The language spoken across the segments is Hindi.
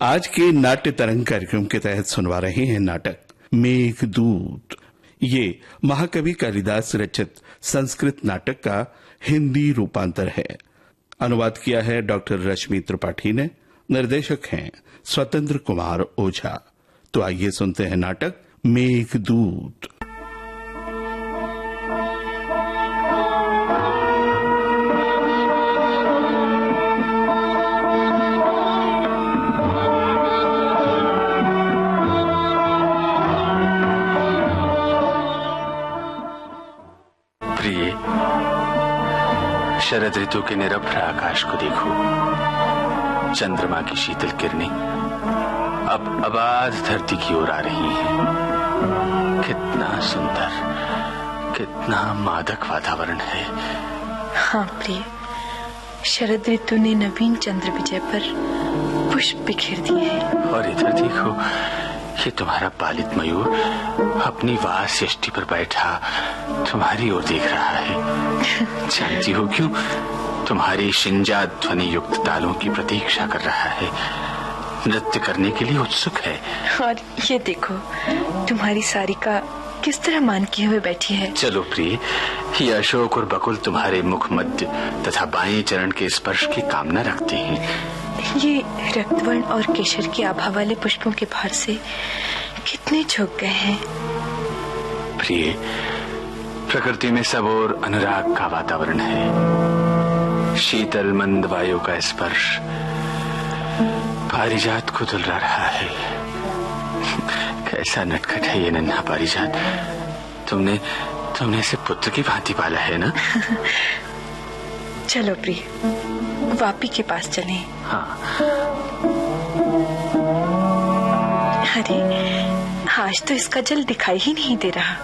आज के नाट्य तरंग कार्यक्रम के तहत सुनवा रहे हैं नाटक मेघदूत। ये महाकवि कालिदास रचित संस्कृत नाटक का हिंदी रूपांतर है। अनुवाद किया है डॉक्टर रश्मि त्रिपाठी ने। निर्देशक हैं स्वतंत्र कुमार ओझा। तो आइए सुनते हैं नाटक मेघदूत। प्रिय, शरद ऋतु के निरभ्र आकाश को देखो। चंद्रमा की शीतल किरणें अब आबाद धरती की ओर आ रही हैं। कितना सुंदर, कितना मादक वातावरण है। हाँ प्रिय, शरद ऋतु ने नवीन चंद्र विजय पर पुष्प बिखेर दिए हैं। और इधर देखो, ये तुम्हारा पालित मयूर अपनी वास यष्टि पर बैठा तुम्हारी ओर देख रहा है। जानती हो क्यों? तुम्हारी शिंजा ध्वनि युक्त तालों की प्रतीक्षा कर रहा है, नृत्य करने के लिए उत्सुक है। और ये देखो, तुम्हारी सारिका किस तरह मान किए हुए बैठी है। चलो प्रिय, ये अशोक और बकुल तुम्हारे मुख मध्य तथा बाएं चरण के स्पर्श की कामना रखते हैं। ये रक्तवर्ण और केशर की आभा वाले पुष्पों के भार से कितने झुक गए हैं। प्रिय, प्रकृति में सब और अनुराग का वातावरण है। शीतल मंद वायु का स्पर्श पारिजात को दुलरा रहा है। कैसा नटखट है ये नन्हा पारिजात। तुमने इसे पुत्र की भांति पाला है ना? चलो प्रिय, वापी के पास चलें। हाँ। अरे, आज तो इसका जल दिखाई ही नहीं दे रहा।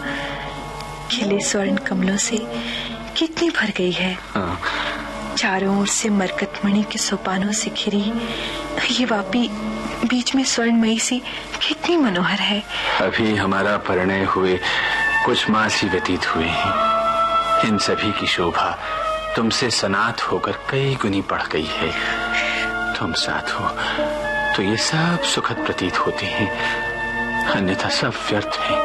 खिले स्वर्ण कमलों से कितनी भर गई है। हाँ। चारों ओर से मरकतमणि के सोपानों से घिरी ये वापी बीच में स्वर्णमयी सी कितनी मनोहर है। अभी हमारा परिणय हुए कुछ मास ही व्यतीत हुए हैं। इन सभी की शोभा तुमसे सनात होकर कई गुनी बढ़ गई है। तुम साथ हो तो ये सब सुखद प्रतीत होते हैं, अन्यथा सब व्यर्थ है।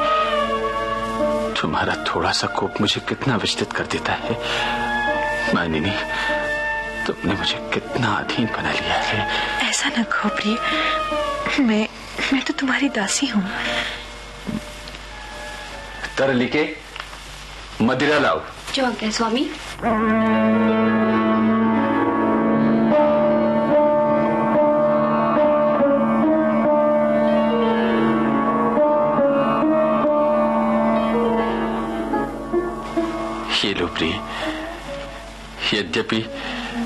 तुम्हारा थोड़ा सा कोप मुझे कितना विचलित कर देता है। मानिनी, तुमने मुझे कितना अधीन बना लिया है। ऐसा न कहो प्रिय, मैं तो तुम्हारी दासी हूँ। तरलिके, मदिरा लाओ। जो आज्ञा स्वामी। ये लो प्रिय, यद्यपि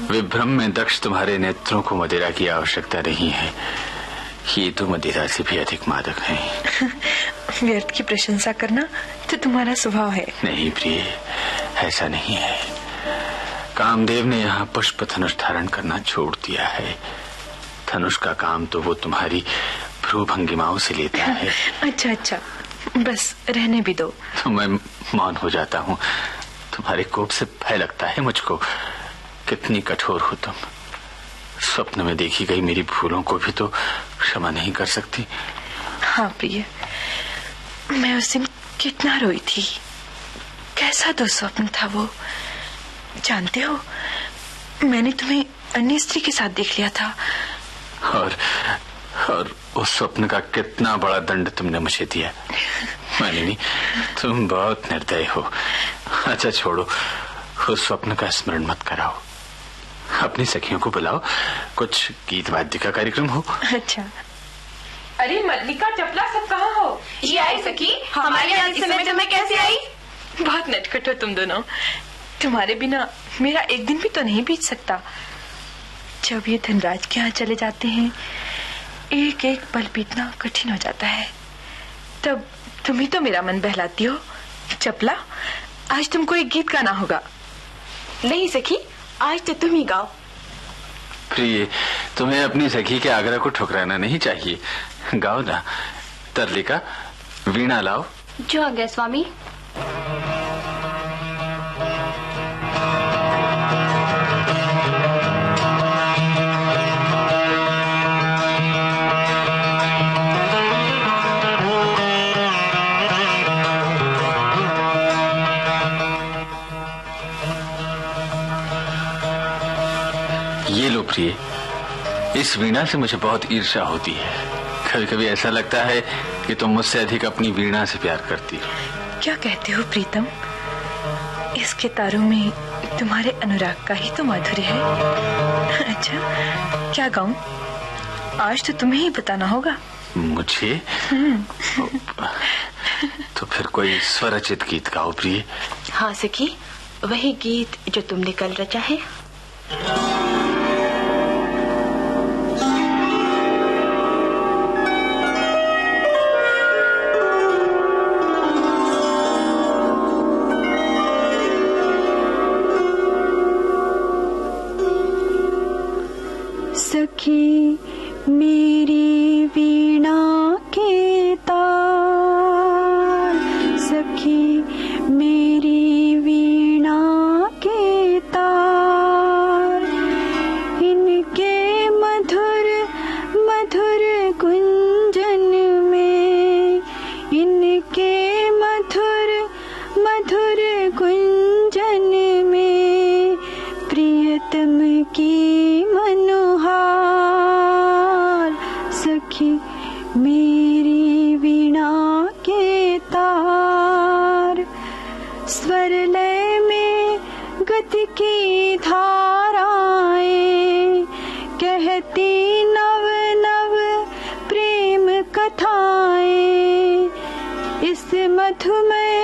विभ्रम में दक्ष तुम्हारे नेत्रों को मदिरा की आवश्यकता नहीं है, ये तो मदिरा से भी अधिक मादक है। व्यर्थ की प्रशंसा करना तो तुम्हारा स्वभाव है। नहीं प्रिय, ऐसा नहीं है। कामदेव ने यहाँ पुष्प धनुष धारण करना छोड़ दिया है। धनुष का काम तो वो तुम्हारी भ्रू भंगिमाओं से लेता है। अच्छा, बस रहने भी दो। तो मैं मौन हो जाता हूँ। तुम्हारे कोप से भय लगता है मुझको। कितनी कठोर हो तुम। स्वप्न में देखी गई मेरी भूलों को भी तो क्षमा नहीं कर सकती। हाँ प्रिय, मैं उस दिन कितना रोई थी। कैसा दुस्वप्न था वो। जानते हो, मैंने तुम्हें अन्य स्त्री के साथ देख लिया था। और उस स्वप्न का कितना बड़ा दंड तुमने मुझे दिया। मानिनी, तुम बहुत निर्दयी हो। अच्छा छोड़ो, उस स्वप्न का स्मरण मत कराओ। अपनी सखियों को बुलाओ, कुछ गीत वाद्य का कार्यक्रम हो। अच्छा। अरे मल्लिका, चपला सब कहाँ हो? ये आई सखी, हमारे यहाँ इस समय तुम्हें कैसे आई? बहुत नटखट हो तुम दोनों। तुम्हारे बिना मेरा एक दिन भी तो नहीं बीत सकता। जब ये धनराज के यहाँ चले जाते हैं, एक एक पल बीतना कठिन हो जाता है। तब तुम ही तो मेरा मन बहलाती हो। चपला, आज तुमको एक गीत गाना होगा। नहीं सखी, आज तो तुम ही गाओ। प्रिय, तुम्हें अपनी सखी के आग्रह को ठुकराना नहीं चाहिए। गाओ ना। तरलिका, वीणा लाओ। जो आज्ञा स्वामी। प्रिय, इस वीणा से मुझे बहुत ईर्ष्या होती है। कभी कभी ऐसा लगता है कि तुम मुझसे अधिक अपनी वीणा से प्यार करती हो। क्या कहते हो प्रीतम? इसके तारों में तुम्हारे अनुराग का ही तो माधुर्य है। अच्छा, क्या गाऊं? आज तो तुम्हें ही बताना होगा। मुझे? तो फिर कोई स्वरचित गीत गाओ प्रिय। हाँ सखी, वही गीत जो तुमने कल रचा है। सखी मेरी वीणा के तार, सखी मेरी वीणा के तार, इनके मधुर मधुर गुंजन में, इनके मधुर मधुर गुंजन में प्रियतम की सखी मेरी वीणा के तार, स्वर लय में गति की धाराएं, कहती नव नव प्रेम कथाएं, इस मधुमय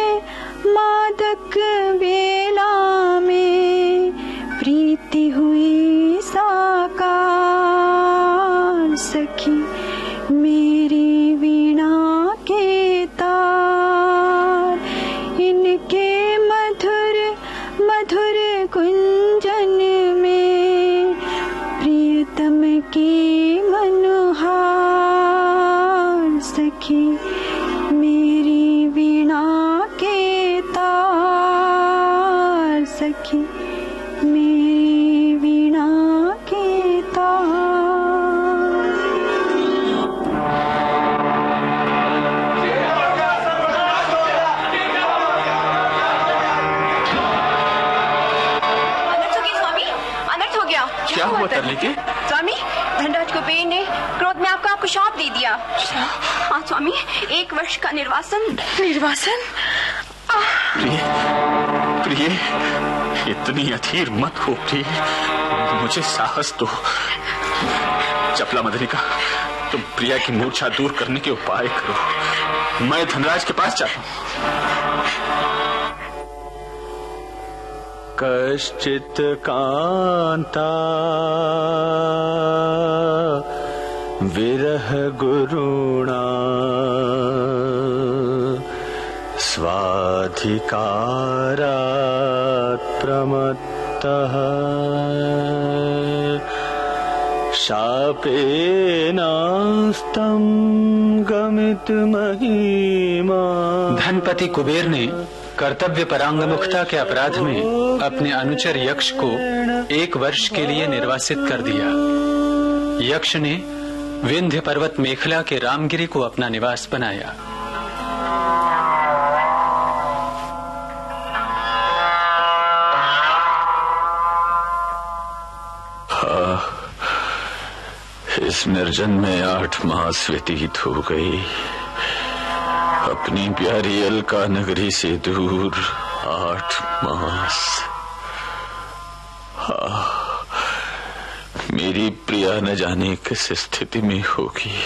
मादक वेला में प्रीति हुई साकार। सखी मेरी वीणा के तार, इनके मधुर मधुर गुंजन में प्रियतम की मनोहार। सखी मेरी वीणा के तार, सखी मेरी वीणा के तार। क्या हुआ तरली के? स्वामी, धनराज कुबेर ने क्रोध में आपको शाप दे दिया। हाँ स्वामी, 1 वर्ष का निर्वासन। निर्वासन? प्रिय, प्रिय, इतनी अधीर मत हो प्रिय, मुझे साहस दो। चपला मदनिका, तुम प्रिया की मूर्छा दूर करने के उपाय करो। मैं धनराज के पास जाता हूँ। कश्चित् कांता विरह गुरुणा स्वाधिकारात् प्रमत्तः शापेनास्तं गमितुमहीमा। धनपति कुबेर ने कर्तव्य परांगमुखता के अपराध में अपने अनुचर यक्ष को 1 वर्ष के लिए निर्वासित कर दिया। यक्ष ने विंध्य पर्वत मेखला के रामगिरी को अपना निवास बनाया। इस निर्जन में 8 मास व्यतीत हो गई। अपनी प्यारी अलका नगरी से दूर 8 मास। मेरी प्रिया न जाने किस स्थिति में होगी।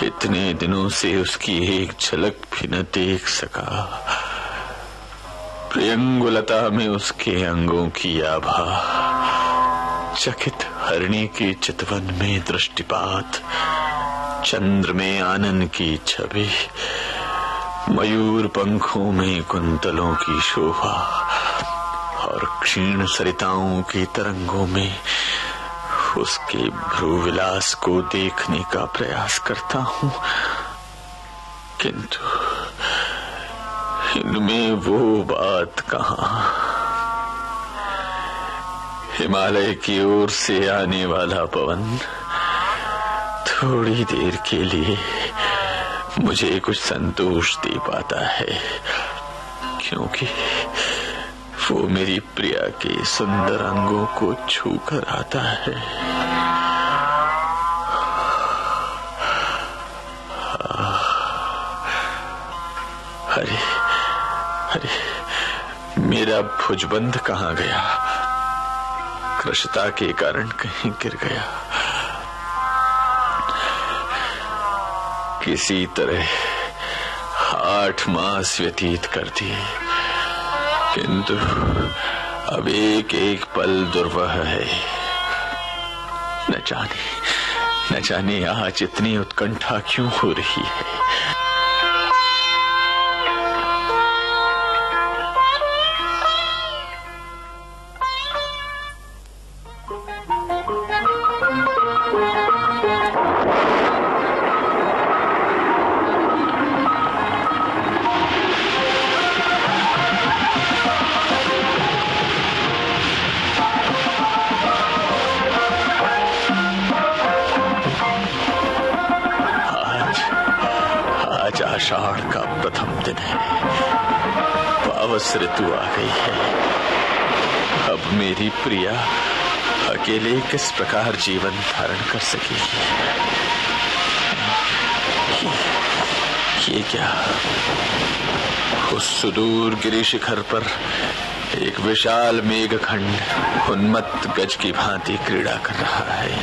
इतने दिनों से उसकी एक झलक भी न देख सका। प्रियंगुलता में उसके अंगों की आभा, चकित हरिणी की चितवन में दृष्टिपात, चंद्र में आनंद की छवि, मयूर पंखों में कुंतलों की शोभा और क्षीण सरिताओं की तरंगों में उसके भ्रूविलास को देखने का प्रयास करता हूँ, किंतु इनमें वो बात कहाँ। हिमालय की ओर से आने वाला पवन थोड़ी देर के लिए मुझे कुछ संतोष दे पाता है, क्योंकि वो मेरी प्रिया के सुंदर अंगों को छू कर आता है। अरे अरे, मेरा भुजबंध कहाँ गया? कृशता के कारण कहीं गिर गया। किसी तरह 8 मास व्यतीत कर दिए, किंतु अब एक एक पल दुर्वह है। न जाने आज इतनी उत्कंठा क्यों हो रही है। आषाढ़ का प्रथम दिन है, पावस ऋतु आ गई है। अब मेरी प्रिया अकेले किस प्रकार जीवन धारण कर सकेगी? ये क्या? उस सुदूर गिरि शिखर पर एक विशाल मेघखंड उन्मत्त गज की भांति क्रीड़ा कर रहा है।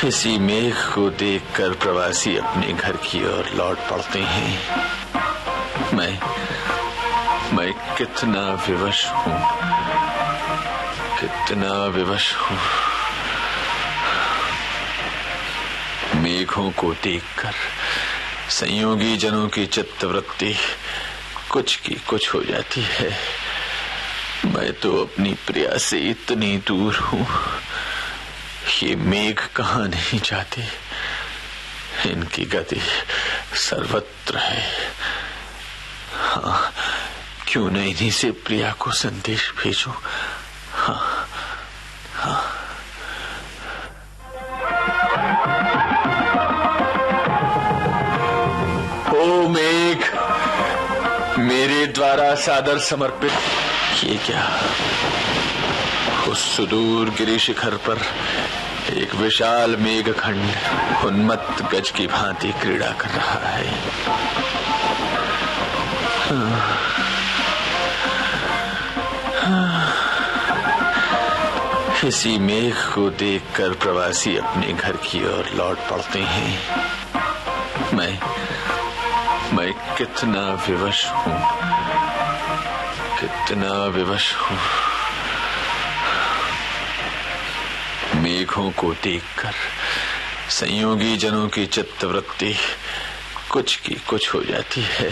इसी मेघ को देखकर प्रवासी अपने घर की ओर लौट पड़ते हैं। मैं कितना विवश हूँ, कितना विवश हूँ। मेघों को देखकर संयोगी जनों की चित्तवृत्ति कुछ की कुछ हो जाती है। मैं तो अपनी प्रिया से इतनी दूर हूँ। ये मेघ कहाँ नहीं जाते, इनकी गति सर्वत्र है। हाँ, क्यों न इन्हीं से प्रिया को संदेश भेजूं। हाँ हाँ। ओ मेघ, मेरे द्वारा सादर समर्पित ये क्या? उस सुदूर गिरि शिखर पर एक विशाल मेघखंड उन्मत्त गज की भांति क्रीड़ा कर रहा है। इसी मेघ को देखकर प्रवासी अपने घर की ओर लौट पड़ते हैं। मैं कितना विवश हूँ, कितना विवश हूँ। मेघों को देखकर संयोगी जनों की चित्तवृत्ति कुछ की कुछ हो जाती है।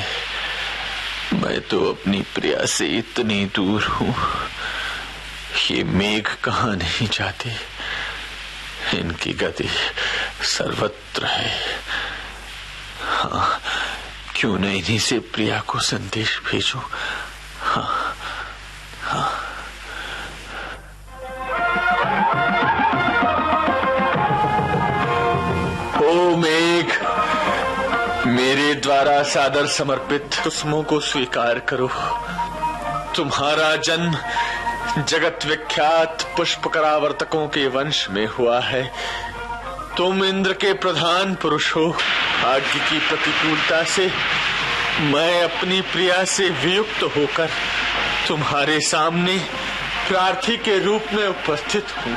मैं तो अपनी प्रिया से इतनी दूर हूँ। ये मेघ कहाँ नहीं जाते, इनकी गति सर्वत्र है। हाँ, क्यों न इन्हीं से प्रिया को संदेश भेजूं। हाँ हाँ। ओ मेघ, मेरे द्वारा सादर समर्पित कुसुमों को स्वीकार करो। तुम्हारा जन्म जगत विख्यात पुष्प करावर्तकों के वंश में हुआ है। तुम इंद्र के प्रधान पुरुष हो। भाग्य की प्रतिकूलता से मैं अपनी प्रिया से वियुक्त होकर तुम्हारे सामने प्रार्थी के रूप में उपस्थित हूँ।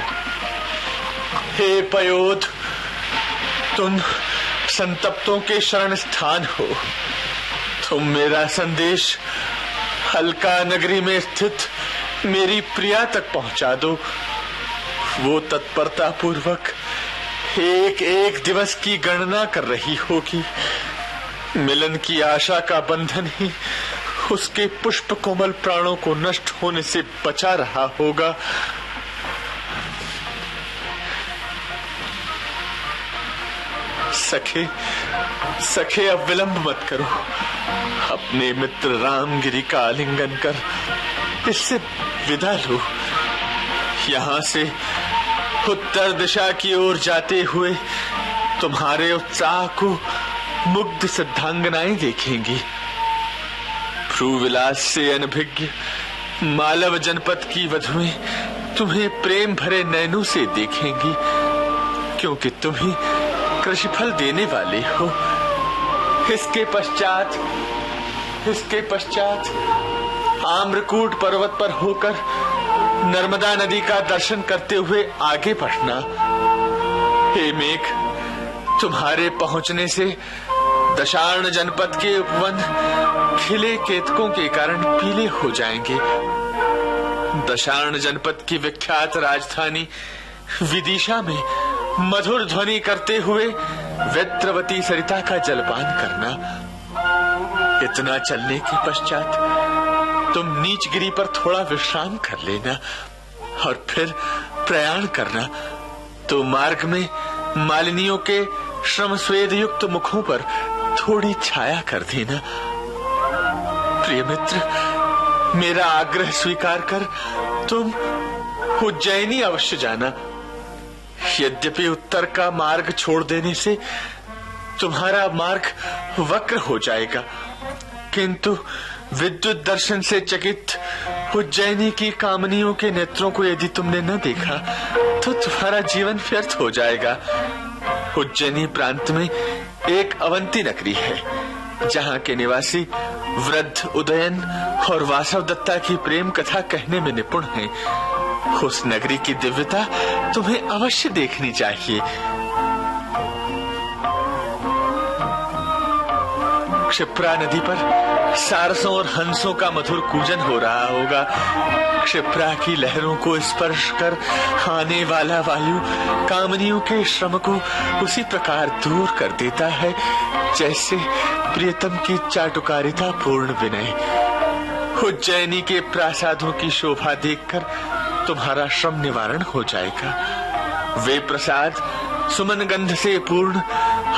हे पयोध, तुम संतप्तों के शरण स्थान हो। तुम मेरा संदेश हल्का नगरी में स्थित मेरी प्रिया तक पहुंचा दो। वो तत्परता पूर्वक एक एक दिवस की गणना कर रही होगी। मिलन की आशा का बंधन ही उसके पुष्प कोमल प्राणों को नष्ट होने से बचा रहा होगा। सखे अब विलंब मत करो। अपने मित्र रामगिरी का आलिंगन कर इससे विदा लो। यहाँ से उत्तर दिशा की ओर जाते हुए तुम्हारे उत्साह को मुग्ध सिद्धांगनाएं देखेंगी। भ्रूविलास से अनभिज्ञ मालव जनपद की वधुएं तुम्हें प्रेम भरे नैनों से देखेंगी, क्योंकि तुम ही कृषिफल देने वाले हो। इसके पश्चात आम्रकूट पर्वत पर होकर नर्मदा नदी का दर्शन करते हुए आगे बढ़ना। हे मेघ, तुम्हारे पहुंचने से दशार्ण जनपद के उपवन खिले केतकों के कारण पीले हो जाएंगे। दशार्ण जनपद की विख्यात राजधानी विदिशा में मधुर ध्वनि करते हुए वेत्रवती सरिता का जलपान करना। इतना चलने के पश्चात तुम नीचगिरी पर थोड़ा विश्राम कर लेना और फिर प्रयाण करना। तो मार्ग में मालिनियों के श्रम स्वेद युक्त मुखों पर थोड़ी छाया कर देना। प्रिय मित्र, मेरा आग्रह स्वीकार कर तुम उज्जैनी अवश्य जाना। यद्यपि उत्तर का मार्ग छोड़ देने से तुम्हारा मार्ग वक्र हो जाएगा, किंतु विद्युत दर्शन से चकित उज्जैनी की कामनियों के नेत्रों को यदि तुमने न देखा तो तुम्हारा जीवन व्यर्थ हो जाएगा। उज्जैनी प्रांत में एक अवंती नगरी है, जहाँ के निवासी वृद्ध उदयन और वासव दत्ता की प्रेम कथा कहने में निपुण हैं। उस नगरी की दिव्यता तुम्हें अवश्य देखनी चाहिए। क्षिप्रा नदी पर सारसों और हंसों का मधुर कूजन हो रहा होगा। क्षिप्रा की लहरों को स्पर्श कर आने वाला वायु कामनियों के श्रम को उसी प्रकार दूर कर देता है जैसे प्रियतम की चाटुकारिता पूर्ण विनय। उज्जैनी के प्रासादों की शोभा देखकर तुम्हारा श्रम निवारण हो जाएगा। वे प्रसाद सुमन गंध से पूर्ण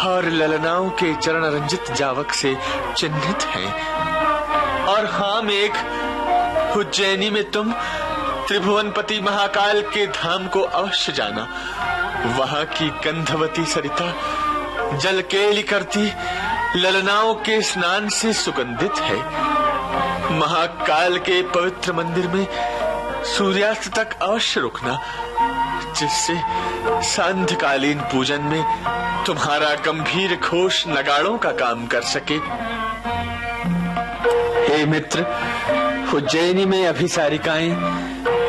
और ललनाओं के चरण रंजित जावक से चिन्हित हैं। और हाँ मेघ, उज्जैनी में तुम त्रिभुवनपति महाकाल के धाम को अवश्य जाना। वहां की गंधवती सरिता जल केली करती ललनाओं के स्नान से सुगंधित है। महाकाल के पवित्र मंदिर में सूर्यास्त तक अवश्य रुकना, जिससे सांध्यकालीन पूजन में तुम्हारा गंभीर घोष नगाड़ों का काम कर सके। हे मित्र, उज्जैनी में अभिसारिकाएं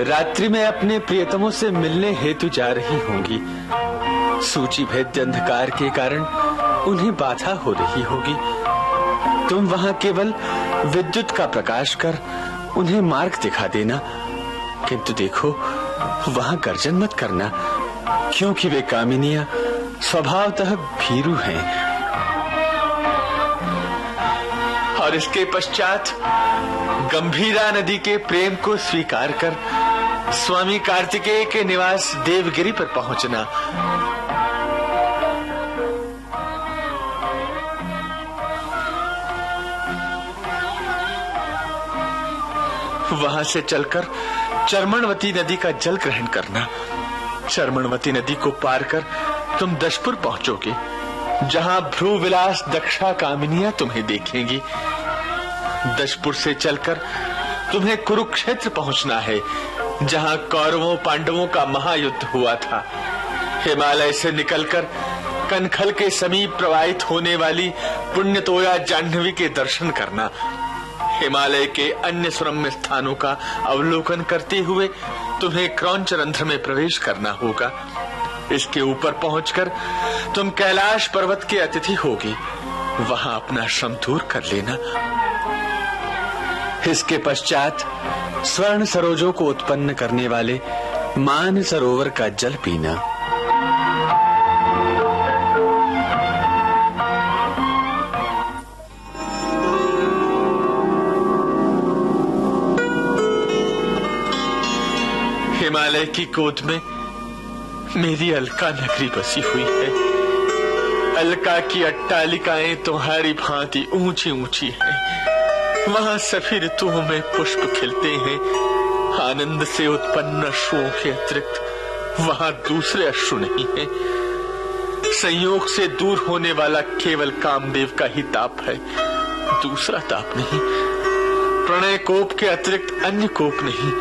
रात्रि में अपने प्रियतमों से मिलने हेतु जा रही होंगी। सूची भेद्य अंधकार के कारण उन्हें बाधा हो रही होगी। तुम वहां केवल विद्युत का प्रकाश कर उन्हें मार्ग दिखा देना, किंतु देखो वहां गर्जन मत करना, क्योंकि वे कामिनियां स्वभावतः भीरू हैं। और इसके पश्चात गंभीरा नदी के प्रेम को स्वीकार कर स्वामी कार्तिकेय के निवास देवगिरी पर पहुंचना। वहां से चलकर चर्मणवती नदी का जल ग्रहण करना। चर्मणवती नदी को पार कर तुम दशपुर पहुंचोगे, जहां भ्रूविलास दक्षा कामिनियां तुम्हें देखेंगी। दशपुर से चलकर तुम्हें कुरुक्षेत्र पहुंचना है, जहां कौरवों पांडवों का महायुद्ध हुआ था। हिमालय से निकलकर कनखल के समीप प्रवाहित होने वाली पुण्यतोया जाह्नवी के दर्शन करना। हिमालय के अन्य सुरम्य स्थानों का अवलोकन करते हुए तुम्हें क्रौंच रंध्र में प्रवेश करना होगा। इसके ऊपर पहुंचकर तुम कैलाश पर्वत के अतिथि होगी, वहां अपना श्रम दूर कर लेना। इसके पश्चात स्वर्ण सरोजों को उत्पन्न करने वाले मान सरोवर का जल पीना। हिमालय की गोद में मेरी अलका नगरी बसी हुई है। अलका की अट्टालिकाएं तुम्हारी भांति ऊंची ऊंची हैं। वहां सभी ऋतुओं में पुष्प खिलते हैं। आनंद से उत्पन्न अश्रुओं के अतिरिक्त वहां दूसरे अश्रु नहीं हैं। संयोग से दूर होने वाला केवल कामदेव का ही ताप है, दूसरा ताप नहीं। प्रणय कोप के अतिरिक्त अन्य कोप नहीं,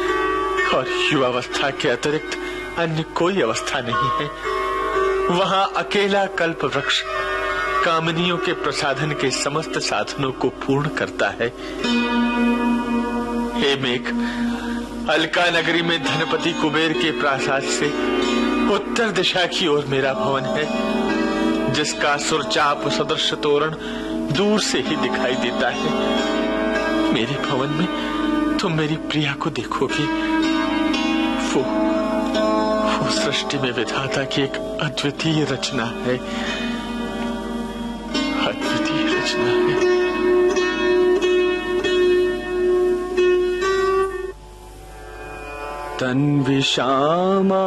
और युवावस्था के अतिरिक्त अन्य कोई अवस्था नहीं है। वहां अकेला कल्प वृक्ष कामनियों के प्रसाधन के समस्त साधनों को पूर्ण करता है। हे मेघ, अलका नगरी में धनपति कुबेर के प्रासाद से उत्तर दिशा की ओर मेरा भवन है, जिसका सुरचाप सदृश तोरण दूर से ही दिखाई देता है। मेरे भवन में तुम मेरी प्रिया को देखोगी। वो सृष्टि में विधाता की एक अद्वितीय रचना है, अद्वितीय रचना है। तन्वी श्यामा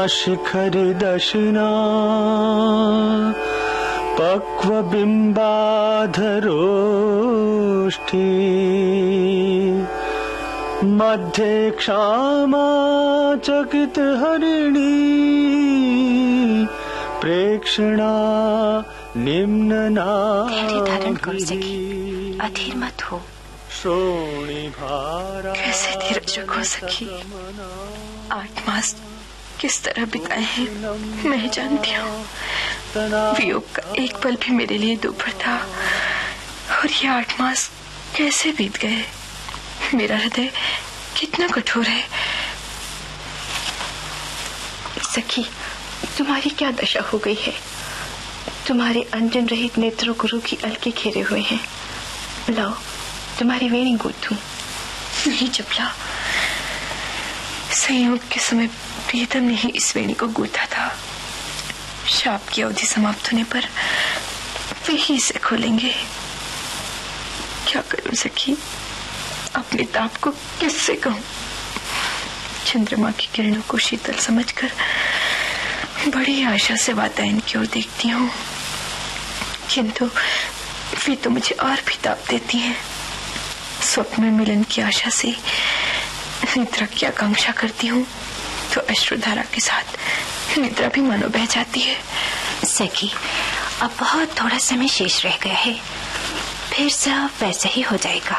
शिखर दशना पक्व बिंबाधरोष्ठी मध्ये क्षमा चकित हरिणी प्रेक्षणा निम्न धैर्य धारण कर सकी, अधीर मत हो। कैसे धीरज रखो सखी, 8 मास किस तरह बिताए हैं मैं जानती हूँ। वियोग का एक पल भी मेरे लिए दुभर था, और ये 8 मास कैसे बीत गए। मेरा हृदय कितना कठोर है। सखी, तुम्हारी क्या दशा हो गई है। तुम्हारे अंजन रहित नेत्रों गुरु की अलके घेरे हुए हैं। लाओ, तुम्हारी वेणी गूंथूं। नहीं चपला, संयोग के समय प्रियतम ने ही इस वेणी को गूंथा था। शाप की अवधि समाप्त होने पर वे ही इसे खोलेंगे। क्या करूं सखी, अपने ताप को किससे कहूं। चंद्रमा की किरणों को शीतल समझकर बड़ी आशा से वातायन की ओर देखती हूँ, किंतु वे तो मुझे और भी ताप देती हैं। स्वप्न में मिलन की आशा से निद्रा की आकांक्षा करती हूँ तो अश्रुधारा के साथ निद्रा भी मानो बह जाती है। सखी, अब बहुत थोड़ा समय शेष रह गया है, फिर सब वैसा ही हो जाएगा।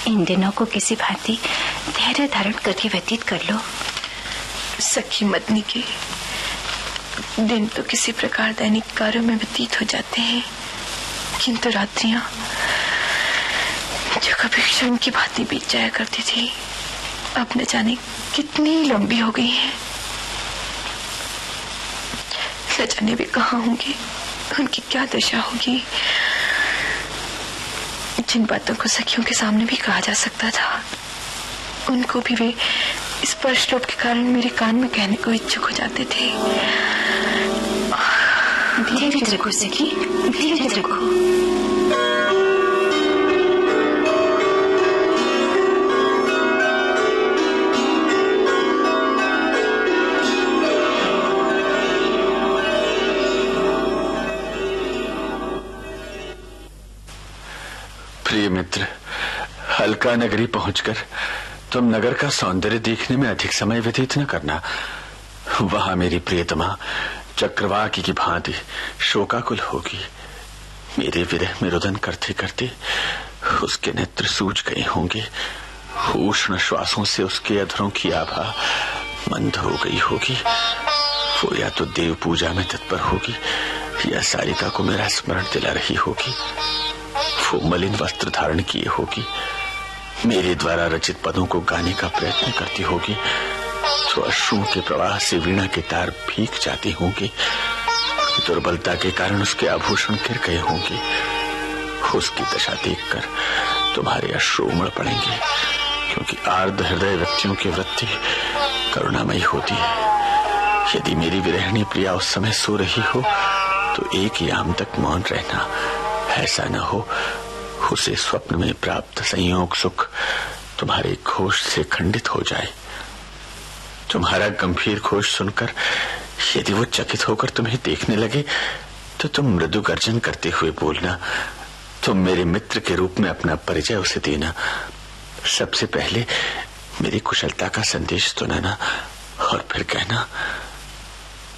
इन दिनों को किसी भांति धैर्य धारण करके व्यतीत कर लो। सखी मदनी के दिन तो किसी प्रकार दैनिक कार्यों में व्यतीत हो जाते हैं, किंतु रात्रियां जो कभी क्षण की भांति बीत जाया करती थी, अब न जाने कितनी लंबी हो गई है। न जाने वे कहाँ होंगे, उनकी क्या दशा होगी। जिन बातों को सखियों के सामने भी कहा जा सकता था, उनको भी वे स्पर्शलोभ के कारण मेरे कान में कहने को इच्छुक हो जाते थे। धीरज रखो सखी, धीरज रखो। प्रिय मित्र, अलका नगरी पहुंचकर तुम नगर का सौंदर्य देखने में अधिक समय व्यतीत न करना। वहां मेरी प्रियतमा चक्रवाकी की भांति शोकाकुल होगी। मेरे विरह में रुदन करते करते उसके नेत्र सूज गए होंगे। उष्ण श्वासों से उसके अधरों की आभा मंद हो गई होगी। वो या तो देव पूजा में तत्पर होगी या सारिका को मेरा स्मरण दिला रही होगी। वो मलिन वस्त्र धारण किए होगी, मेरे द्वारा रचित पदों को गाने का प्रयत्न करती होगी, तो अश्रुओं के प्रवाह से वीणा के तार भीग जाते होंगे। दुर्बलता के कारण उसके आभूषण गिर गए होंगे। उसकी दशा देखकर तुम्हारे अश्रु उमड़ पड़ेंगे, क्योंकि आर्द्र हृदय व्यक्तियों की वृत्ति करुणामयी होती है। यदि मेरी विरहिणी प्रिया उस समय सो रही हो तो एक याम तक मौन रहना, ऐसा न हो उसे स्वप्न में प्राप्त संयोग सुख तुम्हारे घोष से खंडित हो जाए। तुम्हारा गंभीर घोष सुनकर यदि वो चकित होकर तुम्हें देखने लगे तो तुम मृदु गर्जन करते हुए बोलना। तुम मेरे मित्र के रूप में अपना परिचय उसे देना। सबसे पहले मेरी कुशलता का संदेश सुनाना और फिर कहना,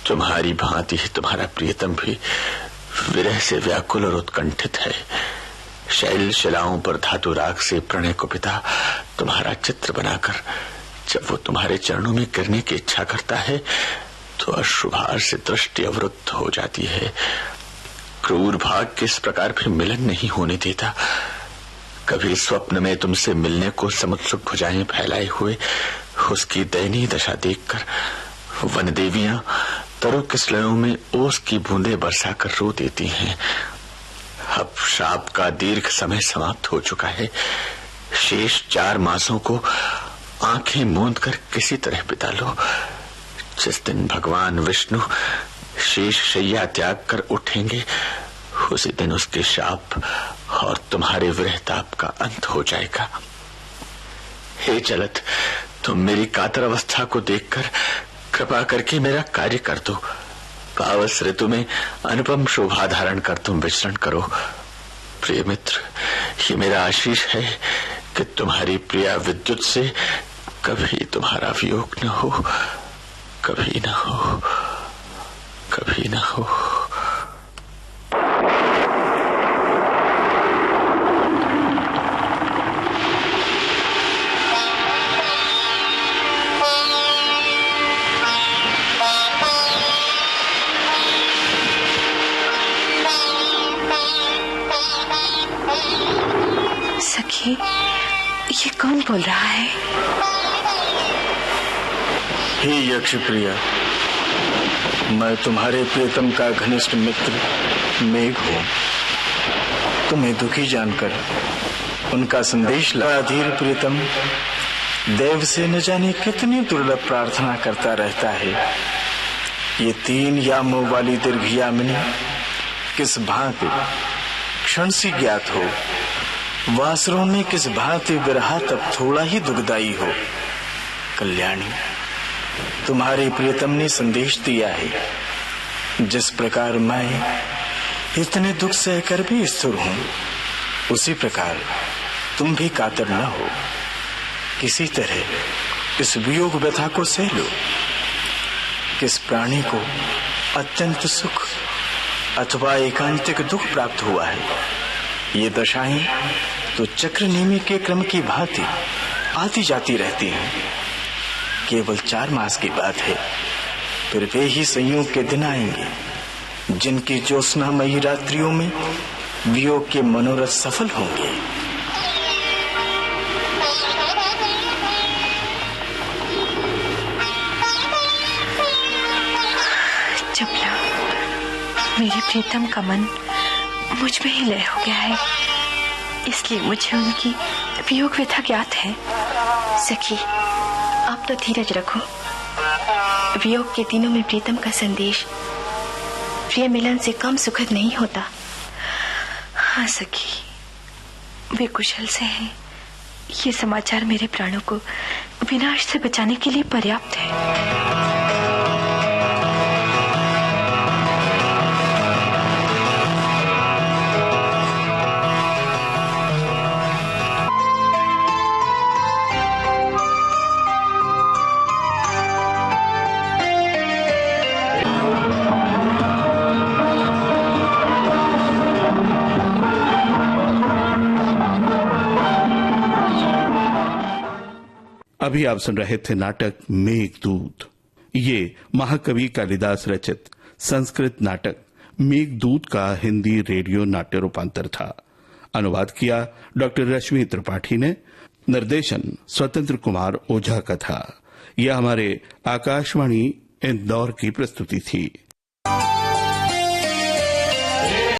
तुम्हारी भांति ही तुम्हारा प्रियतम भी विरह से व्याकुल और उत्कंठित है। शैल शिलाओं पर धातु राग से प्रणय को पिता तुम्हारा चित्र बनाकर जब वो तुम्हारे चरणों में गिरने की इच्छा करता है तो अश्रुभार से दृष्टि अवरुद्ध हो जाती है। क्रूर भाग किस प्रकार भी मिलन नहीं होने देता। कभी स्वप्न में तुमसे मिलने को समुत्सुक भुजाएं फैलाए हुए उसकी दयनीय दशा देखकर वन देवियां तरु किसलयों में ओस की बूंदें बरसाकर रो देती हैं। अब शाप का दीर्घ समय समाप्त हो चुका है। शेष 4 मासों को आंखें मूंद कर किसी तरह बिता लो। जिस दिन भगवान विष्णु शेष शैया त्याग कर उठेंगे उसी दिन उसके शाप और तुम्हारे विरह ताप का अंत हो जाएगा। हे जलद, तुम मेरी कातर अवस्था को देखकर कृपा करके मेरा कार्य कर दो। पावस ऋतु में अनुपम शोभा धारण कर तुम विचरण करो। प्रिय मित्र, ये मेरा आशीष है कि तुम्हारी प्रिया विद्युत से कभी तुम्हारा वियोग न हो, कभी न हो, कभी न हो। सखी, ये कौन बोल रहा है? हे यक्ष प्रिया, मैं तुम्हारे प्रियतम का घनिष्ठ मित्र मेघ हूँ। तुम्हें दुखी जानकर उनका संदेश ला। अधीर प्रियतम देव से न जाने कितनी दुर्लभ प्रार्थना करता रहता है। ये 3 यामों वाली दीर्घ यामिनी किस भांति क्षण सी ज्ञात हो, वासरों में किस भांति विरहा तब थोड़ा ही दुखदाई हो। कल्याणी, तुम्हारे प्रियतम ने संदेश दिया है। जिस प्रकार मैं इतने दुख सहकर भी स्थिर हूँ, उसी प्रकार तुम भी कातर न हो। किसी तरह इस वियोग व्यथा को सह लो। किस प्राणी को अत्यंत सुख अथवा एकांतिक दुख प्राप्त हुआ है, ये दशाएं तो चक्र नेमी के क्रम की भांति आती जाती रहती हैं। केवल 4 मास की बात है, फिर वे ही संयोग के दिन आएंगे जिनकी ज्योत्सनामयी रात्रियों में वियोग के मनोरथ सफल होंगे। चपला, मेरे प्रीतम का मन मुझ में ही लय हो गया है, इसलिए मुझे उनकी वियोग व्यथा ज्ञात है। सखी, आप तो धीरज रखो। वियोग के दिनों में प्रीतम का संदेश प्रिय मिलन से कम सुखद नहीं होता। हाँ सखी, वे कुशल से हैं। ये समाचार मेरे प्राणों को विनाश से बचाने के लिए पर्याप्त है। अभी आप सुन रहे थे नाटक मेघदूत। ये महाकवि कालिदास रचित संस्कृत नाटक मेघदूत का हिंदी रेडियो नाट्य रूपांतर था। अनुवाद किया डॉक्टर रश्मि त्रिपाठी ने। निर्देशन स्वतंत्र कुमार ओझा का था। यह हमारे आकाशवाणी इंदौर की प्रस्तुति थी।